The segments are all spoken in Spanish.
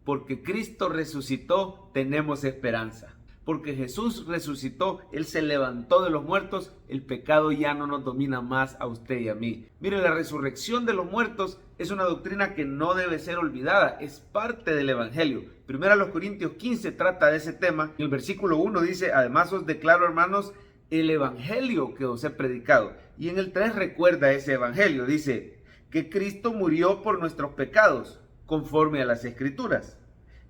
Porque Cristo resucitó, tenemos esperanza. Porque Jesús resucitó, Él se levantó de los muertos, el pecado ya no nos domina más a usted y a mí. Mire, la resurrección de los muertos es una doctrina que no debe ser olvidada, es parte del Evangelio. Primero a los Corintios 15 trata de ese tema. En el versículo 1 dice: además os declaro, hermanos, el Evangelio que os he predicado. Y en el 3 recuerda ese Evangelio, dice que Cristo murió por nuestros pecados, conforme a las Escrituras,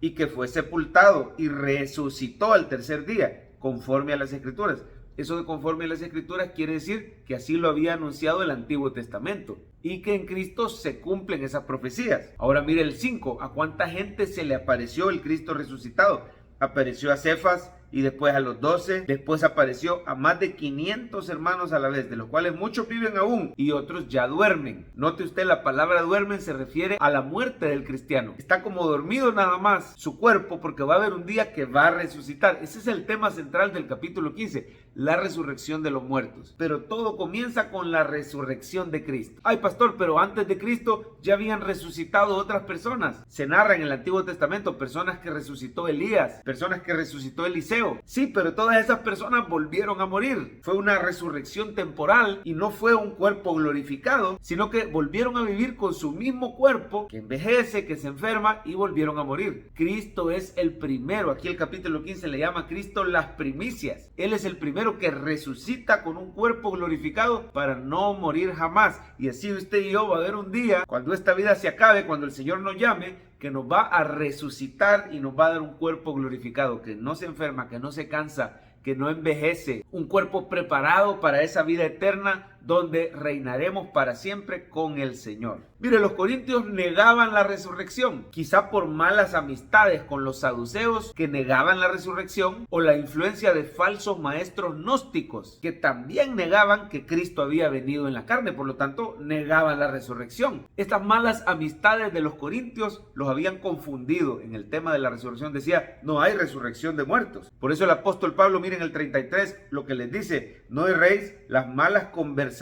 y que fue sepultado y resucitó al tercer día, conforme a las Escrituras. Eso de conforme a las Escrituras quiere decir que así lo había anunciado el Antiguo Testamento y que en Cristo se cumplen esas profecías. Ahora mire el 5, ¿a cuánta gente se le apareció el Cristo resucitado? Apareció a Cefas y después a los 12, después apareció a más de 500 hermanos a la vez, de los cuales muchos viven aún y otros ya duermen. Note usted, la palabra duermen se refiere a la muerte del cristiano. Está como dormido nada más su cuerpo, porque va a haber un día que va a resucitar. Ese es el tema central del capítulo 15, la resurrección de los muertos. Pero todo comienza con la resurrección de Cristo. Ay, pastor, pero antes de Cristo ya habían resucitado otras personas. Se narra en el Antiguo Testamento personas que resucitó Elías, personas que resucitó Eliseo. Sí, pero todas esas personas volvieron a morir. Fue una resurrección temporal y no fue un cuerpo glorificado, sino que volvieron a vivir con su mismo cuerpo, que envejece, que se enferma, y volvieron a morir. Cristo es el primero. Aquí el capítulo 15 le llama a Cristo las primicias. Él es el primero que resucita con un cuerpo glorificado para no morir jamás. Y así usted y yo va a haber un día, cuando esta vida se acabe, cuando el Señor nos llame, que nos va a resucitar y nos va a dar un cuerpo glorificado, que no se enferma, que no se cansa, que no envejece, un cuerpo preparado para esa vida eterna donde reinaremos para siempre con el Señor. Mire, los corintios negaban la resurrección, quizá por malas amistades con los saduceos que negaban la resurrección, o la influencia de falsos maestros gnósticos que también negaban que Cristo había venido en la carne, por lo tanto negaban la resurrección. Estas malas amistades de los corintios los habían confundido en el tema de la resurrección. Decía: no hay resurrección de muertos. Por eso el apóstol Pablo, miren el 33, lo que les dice: no erréis, las malas conversaciones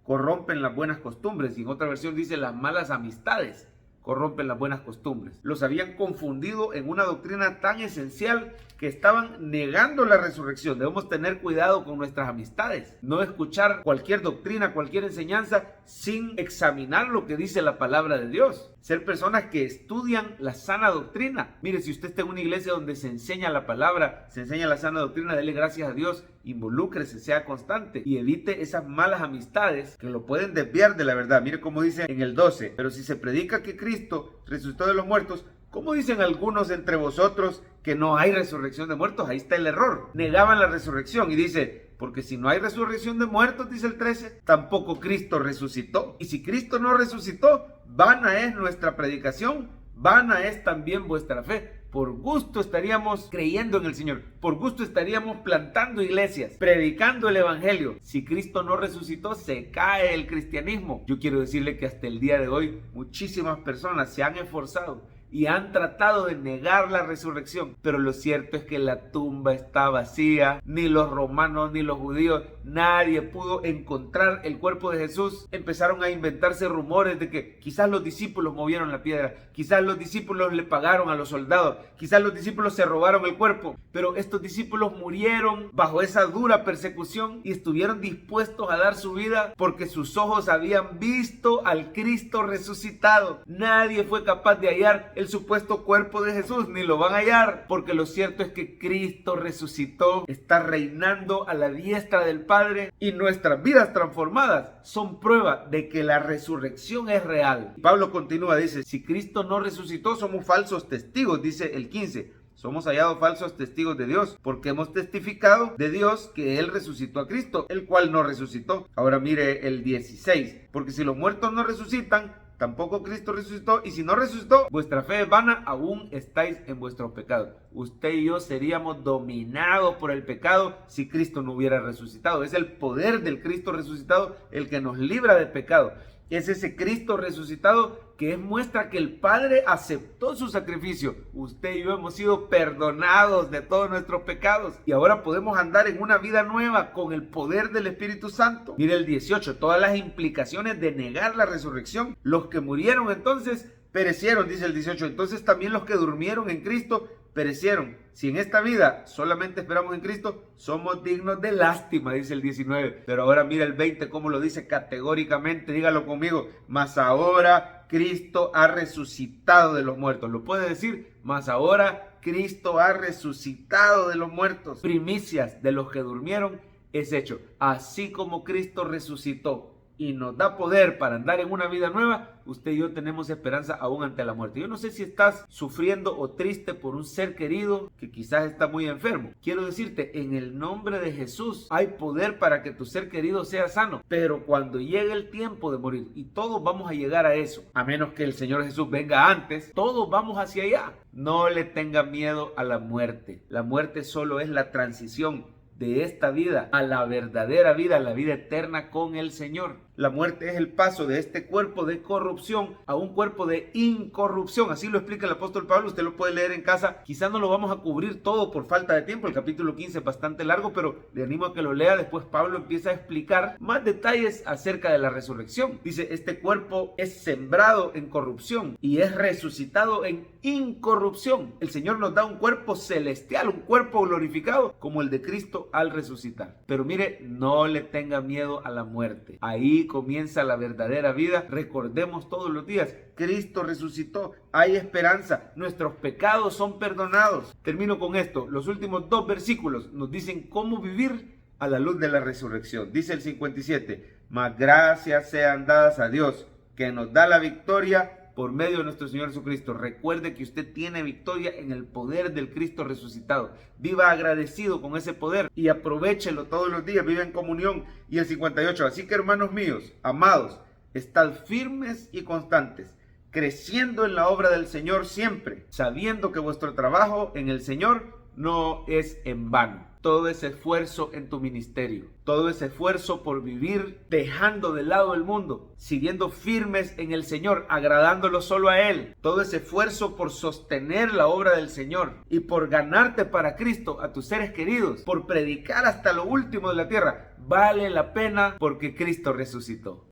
corrompen las buenas costumbres. Y en otra versión dice: las malas amistades corrompen las buenas costumbres. Los habían confundido en una doctrina tan esencial que estaban negando la resurrección. Debemos tener cuidado con nuestras amistades, no escuchar cualquier doctrina, cualquier enseñanza sin examinar lo que dice la palabra de Dios. Ser personas que estudian la sana doctrina. Mire, si usted está en una iglesia donde se enseña la palabra, se enseña la sana doctrina, dele gracias a Dios, involúcrese, sea constante y evite esas malas amistades que lo pueden desviar de la verdad. Mire cómo dice en el 12: pero si se predica que Cristo resucitó de los muertos, ¿cómo dicen algunos entre vosotros que no hay resurrección de muertos? Ahí está el error. Negaban la resurrección y dice: porque si no hay resurrección de muertos, dice el 13, tampoco Cristo resucitó. Y si Cristo no resucitó, vana es nuestra predicación, vana es también vuestra fe. Por gusto estaríamos creyendo en el Señor, por gusto estaríamos plantando iglesias, predicando el Evangelio. Si Cristo no resucitó, se cae el cristianismo. Yo quiero decirle que hasta el día de hoy muchísimas personas se han esforzado y han tratado de negar la resurrección, pero lo cierto es que la tumba está vacía. Ni los romanos ni los judíos, nadie pudo encontrar el cuerpo de Jesús. Empezaron a inventarse rumores de que quizás los discípulos movieron la piedra, quizás los discípulos le pagaron a los soldados, quizás los discípulos se robaron el cuerpo, pero estos discípulos murieron bajo esa dura persecución y estuvieron dispuestos a dar su vida porque sus ojos habían visto al Cristo resucitado. Nadie fue capaz de hallar el supuesto cuerpo de Jesús, ni lo van a hallar, porque lo cierto es que Cristo resucitó, está reinando a la diestra del Padre, y nuestras vidas transformadas son prueba de que la resurrección es real. Pablo continúa, dice: si Cristo no resucitó, somos falsos testigos, dice el 15. Somos hallados falsos testigos de Dios, porque hemos testificado de Dios que Él resucitó a Cristo, el cual no resucitó. Ahora mire el 16, porque si los muertos no resucitan, tampoco Cristo resucitó, y si no resucitó, vuestra fe es vana, aún estáis en vuestros pecados. Usted y yo seríamos dominados por el pecado si Cristo no hubiera resucitado. Es el poder del Cristo resucitado el que nos libra del pecado. Es ese Cristo resucitado que muestra que el Padre aceptó su sacrificio. Usted y yo hemos sido perdonados de todos nuestros pecados y ahora podemos andar en una vida nueva con el poder del Espíritu Santo. Mire el 18, todas las implicaciones de negar la resurrección. Los que murieron entonces perecieron, dice el 18. Entonces también los que durmieron en Cristo perecieron. Si en esta vida solamente esperamos en Cristo, somos dignos de lástima, dice el 19. Pero ahora mira el 20, cómo lo dice categóricamente, dígalo conmigo. Mas ahora Cristo ha resucitado de los muertos. ¿Lo puede decir? Mas ahora Cristo ha resucitado de los muertos. Primicias de los que durmieron es hecho. Así como Cristo resucitó y nos da poder para andar en una vida nueva, usted y yo tenemos esperanza aún ante la muerte. Yo no sé si estás sufriendo o triste por un ser querido que quizás está muy enfermo. Quiero decirte, en el nombre de Jesús hay poder para que tu ser querido sea sano. Pero cuando llegue el tiempo de morir, y todos vamos a llegar a eso, a menos que el Señor Jesús venga antes, todos vamos hacia allá. No le tenga miedo a la muerte. La muerte solo es la transición de esta vida a la verdadera vida, la vida eterna con el Señor. La muerte es el paso de este cuerpo de corrupción a un cuerpo de incorrupción. Así lo explica el apóstol Pablo. Usted lo puede leer en casa. Quizás no lo vamos a cubrir todo por falta de tiempo. El capítulo 15 es bastante largo, pero le animo a que lo lea. Después Pablo empieza a explicar más detalles acerca de la resurrección. Dice, este cuerpo es sembrado en corrupción y es resucitado en incorrupción. El Señor nos da un cuerpo celestial, un cuerpo glorificado como el de Cristo al resucitar. Pero mire, no le tenga miedo a la muerte. Ahí comienza la verdadera vida. Recordemos todos los días, Cristo resucitó, hay esperanza, nuestros pecados son perdonados. Termino con esto, los últimos 2 versículos nos dicen cómo vivir a la luz de la resurrección. Dice el 57, mas gracias sean dadas a Dios, que nos da la victoria por medio de nuestro Señor Jesucristo. Recuerde que usted tiene victoria en el poder del Cristo resucitado. Viva agradecido con ese poder y aprovéchelo todos los días. Viva en comunión. Y el 58. Así que, hermanos míos, amados, estad firmes y constantes, creciendo en la obra del Señor siempre, sabiendo que vuestro trabajo en el Señor no es en vano. Todo ese esfuerzo en tu ministerio, todo ese esfuerzo por vivir dejando de lado el mundo, siguiendo firmes en el Señor, agradándolo solo a Él, todo ese esfuerzo por sostener la obra del Señor y por ganarte para Cristo a tus seres queridos, por predicar hasta lo último de la tierra, vale la pena porque Cristo resucitó.